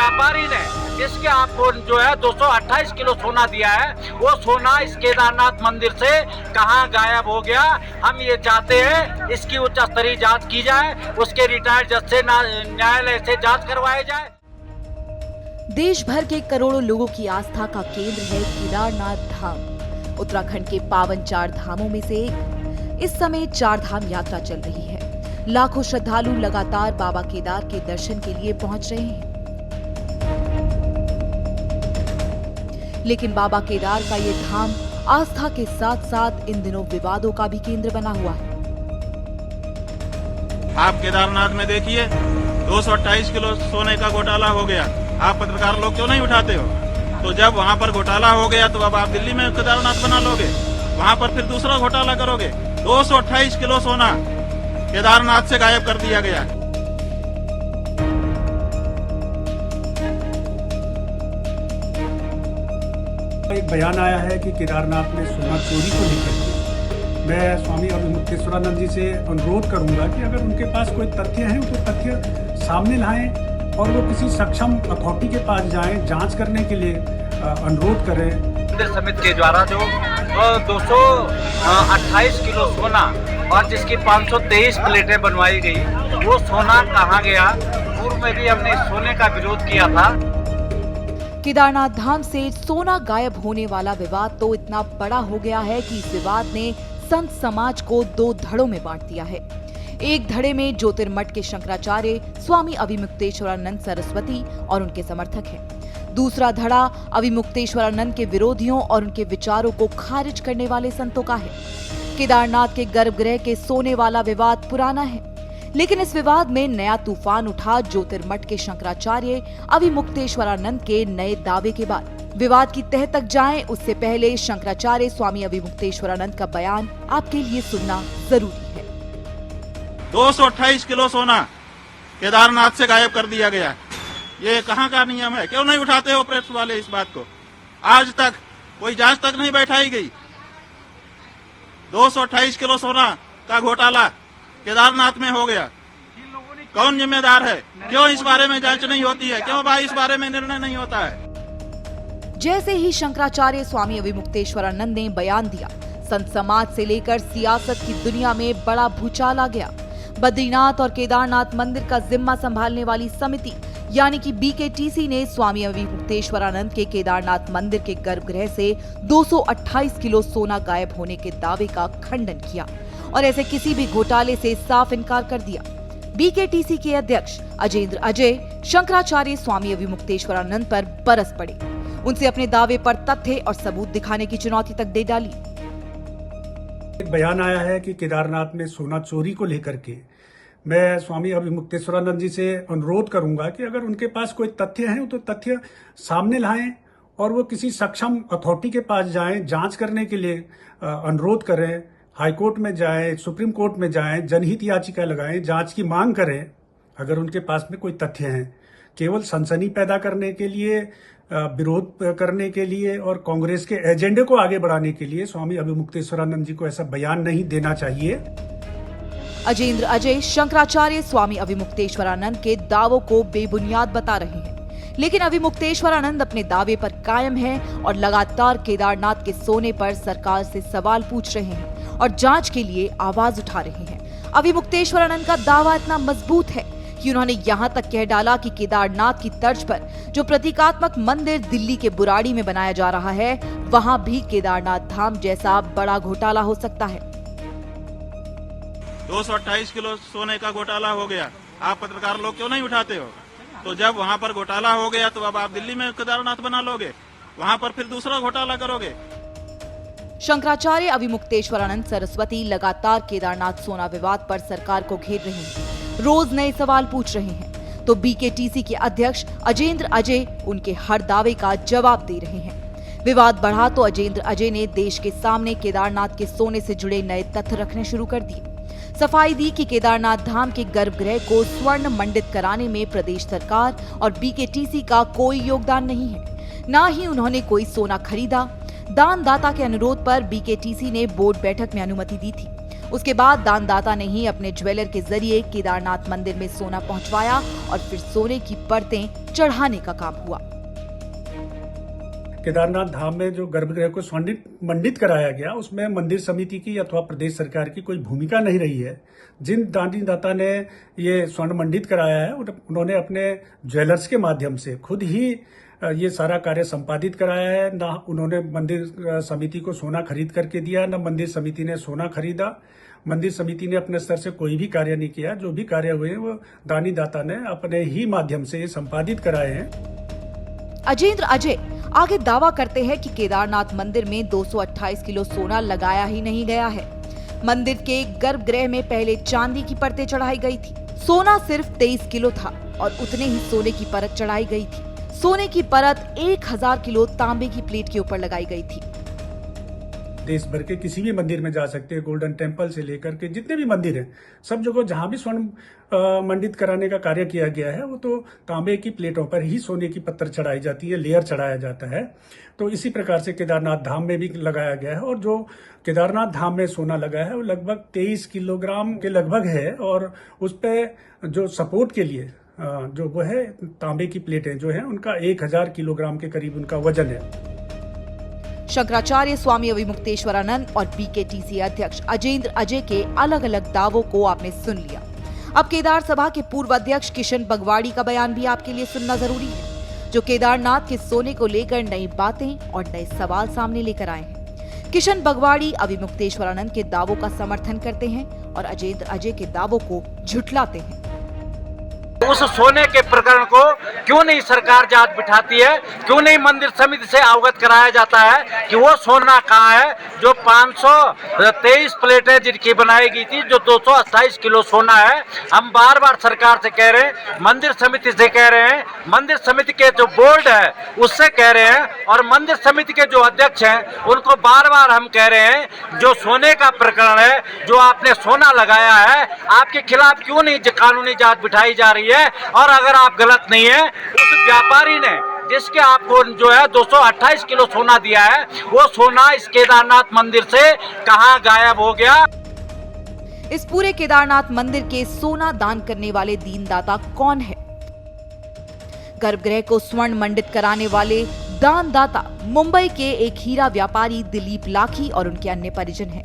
व्यापारी ने इसके आपको जो है 228 किलो सोना दिया है, वो सोना इस केदारनाथ मंदिर से कहां गायब हो गया। हम ये चाहते हैं इसकी उच्च स्तरीय जांच की जाए, उसके रिटायर्ड जज से न्यायालय से जांच करवाई जाए। देश भर के करोड़ों लोगों की आस्था का केंद्र है केदारनाथ धाम, उत्तराखंड के पावन 4 धामों में से एक। इस समय 4 धाम यात्रा चल रही है। लाखों श्रद्धालु लगातार बाबा केदार के दर्शन के लिए पहुंच रहे हैं। लेकिन बाबा केदार का ये धाम आस्था के साथ साथ इन दिनों विवादों का भी केंद्र बना हुआ है। आप केदारनाथ में देखिए 228 किलो सोने का घोटाला हो गया। आप पत्रकार लोग क्यों नहीं उठाते हो? तो जब वहाँ पर घोटाला हो गया तो अब आप दिल्ली में केदारनाथ बना लोगे, वहाँ पर फिर दूसरा घोटाला करोगे। 228 किलो सोना केदारनाथ से गायब कर दिया गया। एक बयान आया है कि केदारनाथ में सोना चोरी को लेकर मैं स्वामी अभिमुक्तेश्वरानंद जी से अनुरोध करूंगा कि अगर उनके पास कोई तथ्य हैं तो तथ्य सामने लाएं और वो किसी सक्षम अथॉरिटी के पास जाएं, जांच करने के लिए अनुरोध करें। मंदिर समिति के द्वारा जो 228 किलो सोना और जिसकी 523 प्लेटें बनवाई गई, वो सोना कहाँ गया? पूर्व में भी हमने सोने का विरोध किया था। केदारनाथ धाम से सोना गायब होने वाला विवाद तो इतना बड़ा हो गया है कि इस विवाद ने संत समाज को 2 धड़ों में बांट दिया है। एक धड़े में ज्योतिर्मठ के शंकराचार्य स्वामी अभिमुक्तेश्वरानंद सरस्वती और उनके समर्थक हैं। दूसरा धड़ा अभिमुक्तेश्वरानंद के विरोधियों और उनके विचारों को खारिज करने वाले संतों का है। केदारनाथ के गर्भगृह के सोने वाला विवाद पुराना है, लेकिन इस विवाद में नया तूफान उठा ज्योतिर्मठ के शंकराचार्य अभिमुक्तेश्वरानंद के नए दावे के बाद। विवाद की तह तक जाएं उससे पहले शंकराचार्य स्वामी अभिमुक्तेश्वरानंद का बयान आपके लिए सुनना जरूरी है। 228 किलो सोना केदारनाथ से गायब कर दिया गया। ये कहाँ का नियम है? क्यों नहीं उठाते हो प्रेस वाले इस बात को? आज तक कोई जांच तक नहीं बैठाई गई। 228 किलो सोना का घोटाला केदारनाथ में हो गया। कौन जिम्मेदार है? क्यों इस बारे में जांच नहीं होती है? क्यों भाई इस बारे में निर्णय नहीं होता है? जैसे ही शंकराचार्य स्वामी अभिमुक्तेश्वरानंद ने बयान दिया, संत समाज से लेकर सियासत की दुनिया में बड़ा भूचाल आ गया। बद्रीनाथ और केदारनाथ मंदिर का जिम्मा संभालने वाली समिति यानी कि बीकेटीसी ने स्वामी अभिमुक्तेश्वरानंद के केदारनाथ मंदिर के गर्भगृह से 228 किलो सोना गायब होने के दावे का खंडन किया और ऐसे किसी भी घोटाले से साफ इनकार कर दिया। बीकेटीसी के अध्यक्ष अजेंद्र अजय शंकराचार्य स्वामी अभिमुक्तेश्वरानंद पर बरस पड़े। उनसे अपने दावे पर तथ्य और सबूत दिखाने की चुनौती तक दे डाली। एक बयान आया है कि केदारनाथ में सोना चोरी को लेकर के मैं स्वामी अभिमुक्तेश्वरानंद जी से अनुरोध करूंगा कि अगर उनके पास कोई तथ्य हैं तो तथ्य सामने लाएं और वो किसी सक्षम अथॉरिटी के पास जाएं, जांच करने के लिए अनुरोध करें। हाईकोर्ट में जाएं, सुप्रीम कोर्ट में जाएं, जनहित याचिका लगाएं, जांच की मांग करें अगर उनके पास में कोई तथ्य हैं। केवल सनसनी पैदा करने के लिए, विरोध करने के लिए और कांग्रेस के एजेंडे को आगे बढ़ाने के लिए स्वामी अभिमुक्तेश्वरानंद जी को ऐसा बयान नहीं देना चाहिए। अजेंद्र अजय शंकराचार्य स्वामी अभिमुक्तेश्वरानंद के दावों को बेबुनियाद बता रहे हैं, लेकिन अभिमुक्तेश्वरानंद अपने दावे पर कायम हैं और लगातार केदारनाथ के सोने पर सरकार से सवाल पूछ रहे हैं और जांच के लिए आवाज उठा रहे हैं। अभिमुक्तेश्वरानंद का दावा इतना मजबूत है कि उन्होंने यहाँ तक कह डाला कि केदारनाथ की तर्ज पर जो प्रतीकात्मक मंदिर दिल्ली के बुराड़ी में बनाया जा रहा है, वहाँ भी केदारनाथ धाम जैसा बड़ा घोटाला हो सकता है। 228 किलो सोने का घोटाला हो गया। आप पत्रकार लोग क्यों नहीं उठाते हो? तो जब वहाँ पर घोटाला हो गया तो अब आप दिल्ली में केदारनाथ बना लोगे, वहाँ पर फिर दूसरा घोटाला करोगे। शंकराचार्य अभिमुक्तेश्वरानंद सरस्वती लगातार केदारनाथ सोना विवाद पर सरकार को घेर रहे हैं, रोज नए सवाल पूछ रहे हैं, तो बीकेटीसी के अध्यक्ष अजेंद्र अजय उनके हर दावे का जवाब दे रहे हैं। विवाद बढ़ा तो अजेंद्र अजय ने देश के सामने केदारनाथ के सोने से जुड़े नए तथ्य रखने शुरू कर दिए। सफाई दी कि केदारनाथ धाम के गर्भगृह को स्वर्ण मंडित कराने में प्रदेश सरकार और बीकेटीसी का कोई योगदान नहीं है, न ही उन्होंने कोई सोना खरीदा। दानदाता के अनुरोध पर बीकेटीसी ने बोर्ड बैठक में अनुमति दी थी उसके बाद दानदाता ने ही अपने ज्वेलर के जरिए केदारनाथ मंदिर में सोना पहुंचवाया और फिर सोने की परतें चढ़ाने का काम हुआ। केदारनाथ धाम में जो गर्भगृह को स्वर्णित मंडित कराया गया, उसमें मंदिर समिति की अथवा प्रदेश सरकार की कोई भूमिका नहीं रही है। जिन दाता ने ये स्वर्ण मंडित कराया है, उन्होंने अपने ज्वेलर्स के माध्यम से खुद ही ये सारा कार्य संपादित कराया है। ना उन्होंने मंदिर समिति को सोना खरीद करके दिया, न मंदिर समिति ने सोना खरीदा। मंदिर समिति ने अपने स्तर से कोई भी कार्य नहीं किया। जो भी कार्य हुए वो दानी दाता ने अपने ही माध्यम से ये संपादित कराए हैं। अजेंद्र अजय आगे दावा करते हैं कि केदारनाथ मंदिर में 228 किलो सोना लगाया ही नहीं गया है। मंदिर के गर्भगृह में पहले चांदी की परतें चढ़ाई गई थी। सोना सिर्फ 23 किलो था और उतने ही सोने की परत चढ़ाई गई थी। सोने की परत 1000 किलो तांबे की प्लेट के ऊपर लगाई गई थी। देश भर के किसी भी मंदिर में जा सकते हैं, गोल्डन टेम्पल से लेकर के जितने भी मंदिर हैं, सब जगह जहां भी स्वर्ण मंडित कराने का कार्य किया गया है, वो तो तांबे की प्लेटों पर ही सोने की पत्थर चढ़ाई जाती है, लेयर चढ़ाया जाता है। तो इसी प्रकार से केदारनाथ धाम में भी लगाया गया है। और जो केदारनाथ धाम में सोना लगा है वो लगभग 23 किलोग्राम के लगभग है। और उस पर जो सपोर्ट के लिए जो वो है तांबे की प्लेटें जो है, उनका 1000 किलोग्राम के करीब उनका वजन है। शंकराचार्य स्वामी अविमुक्तेश्वरानंद और बीकेटीसी अध्यक्ष अजेंद्र अजय के अलग अलग दावों को आपने सुन लिया। अब केदार सभा के पूर्व अध्यक्ष किशन बगवाड़ी का बयान भी आपके लिए सुनना जरूरी है, जो केदारनाथ के सोने को लेकर नई बातें और नए सवाल सामने लेकर आए हैं। किशन बगवाड़ी अविमुक्तेश्वरानंद के दावों का समर्थन करते हैं और अजेंद्र अजय के दावों को झुठलाते हैं। उस सोने के प्रकरण को क्यों नहीं सरकार जांच बिठाती है? क्यों नहीं मंदिर समिति से अवगत कराया जाता है कि वो सोना कहाँ है जो 523 प्लेटें जिनकी बनाई गई थी, जो 228 किलो सोना है। हम बार बार सरकार से कह रहे हैं, मंदिर समिति से कह रहे हैं, मंदिर समिति के जो बोर्ड है उससे कह रहे हैं, और मंदिर समिति के जो अध्यक्ष हैं उनको बार बार हम कह रहे हैं, जो सोने का प्रकरण है, जो आपने सोना लगाया है, आपके खिलाफ क्यों नहीं कानूनी जांच बिठाई जा रही है? और अगर आप गलत नहीं है, उस व्यापारी ने जिसके आपको जो है 228 किलो सोना दिया है, वो सोना इस केदारनाथ मंदिर से कहां गायब हो गया? इस पूरे केदारनाथ मंदिर के सोना दान करने वाले दीनदाता कौन है? गर्भगृह को स्वर्ण मंडित कराने वाले दानदाता मुंबई के एक हीरा व्यापारी दिलीप लाखी और उनके अन्य परिजन हैं।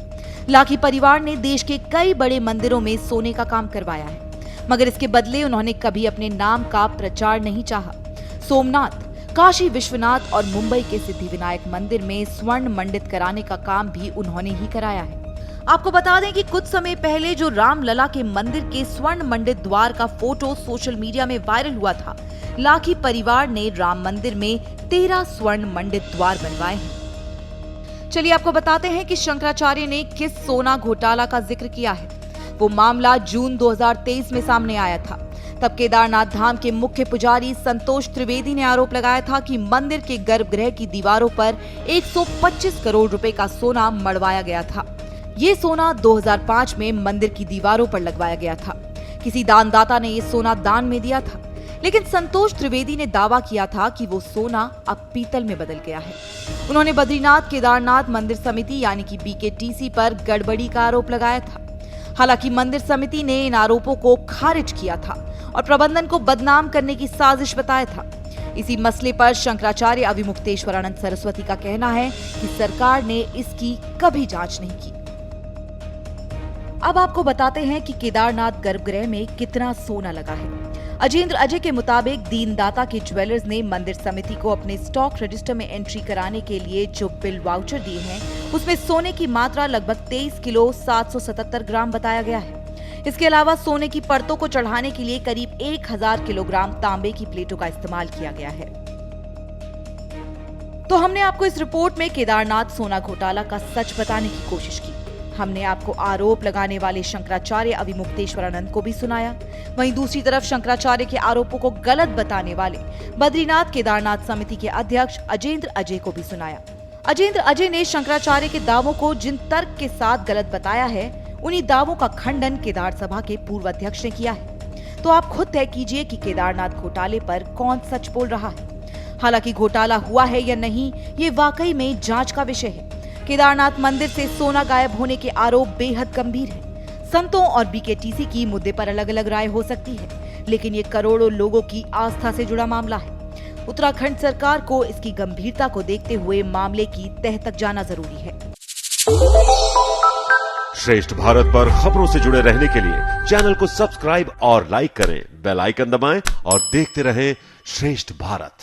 लाखी परिवार ने देश के कई बड़े मंदिरों में सोने का काम करवाया है, मगर इसके बदले उन्होंने कभी अपने नाम का प्रचार नहीं चाहा। सोमनाथ, काशी विश्वनाथ और मुंबई के सिद्धिविनायक मंदिर में स्वर्ण मंडित कराने का काम भी उन्होंने ही कराया है। आपको बता दें कि कुछ समय पहले जो रामलला के मंदिर के स्वर्ण मंडित द्वार का फोटो सोशल मीडिया में वायरल हुआ था, लाखी परिवार ने राम मंदिर में 13 स्वर्ण मंडित द्वार बनवाए हैं। चलिए आपको बताते हैं कि शंकराचार्य ने किस सोना घोटाला का जिक्र किया है। वो मामला जून 2023 में सामने आया था। तब केदारनाथ धाम के मुख्य पुजारी संतोष त्रिवेदी ने आरोप लगाया था कि मंदिर के गर्भगृह की दीवारों पर 125 करोड़ रुपए का सोना मढ़वाया गया था। ये सोना 2005 में मंदिर की दीवारों पर लगवाया गया था। किसी दानदाता ने ये सोना दान में दिया था, लेकिन संतोष त्रिवेदी ने दावा किया था कि वो सोना अब पीतल में बदल गया है। उन्होंने बद्रीनाथ केदारनाथ मंदिर समिति यानी कि बीकेटीसी पर गड़बड़ी का आरोप लगाया था। हालांकि मंदिर समिति ने इन आरोपों को खारिज किया था और प्रबंधन को बदनाम करने की साजिश बताया था। इसी मसले पर शंकराचार्य अविमुक्तेश्वरानंद सरस्वती का कहना है कि सरकार ने इसकी कभी जांच नहीं की। अब आपको बताते हैं कि केदारनाथ गर्भगृह में कितना सोना लगा है। अजेंद्र अजय के मुताबिक दीनदाता के ज्वेलर्स ने मंदिर समिति को अपने स्टॉक रजिस्टर में एंट्री कराने के लिए जो बिल वाउचर दिए हैं, उसमें सोने की मात्रा लगभग 23 किलो 777 ग्राम बताया गया है। इसके अलावा सोने की परतों को चढ़ाने के लिए करीब 1000 किलोग्राम तांबे की प्लेटों का इस्तेमाल किया गया है। तो हमने आपको इस रिपोर्ट में केदारनाथ सोना घोटाला का सच बताने की कोशिश की। हमने आपको आरोप लगाने वाले शंकराचार्य अविमुक्तेश्वरानंद को भी सुनाया। वहीं दूसरी तरफ शंकराचार्य के आरोपों को गलत बताने वाले बद्रीनाथ केदारनाथ समिति के अध्यक्ष अजेंद्र अजय को भी सुनाया। अजेंद्र अजय ने शंकराचार्य के दावों को जिन तर्क के साथ गलत बताया है, उन्हीं दावों का खंडन केदार सभा के पूर्व अध्यक्ष ने किया है। तो आप खुद तय कीजिए कि केदारनाथ घोटाले पर कौन सच बोल रहा है। हालांकि घोटाला हुआ है या नहीं, ये वाकई में जांच का विषय है। केदारनाथ मंदिर से सोना गायब होने के आरोप बेहद गंभीर है। संतों और बीकेटीसी की मुद्दे पर अलग अलग राय हो सकती है, लेकिन ये करोड़ों लोगों की आस्था से जुड़ा मामला है। उत्तराखंड सरकार को इसकी गंभीरता को देखते हुए मामले की तह तक जाना जरूरी है। श्रेष्ठ भारत पर खबरों से जुड़े रहने के लिए चैनल को सब्सक्राइब और लाइक करें, बेल आइकन दबाएं और देखते रहें श्रेष्ठ भारत।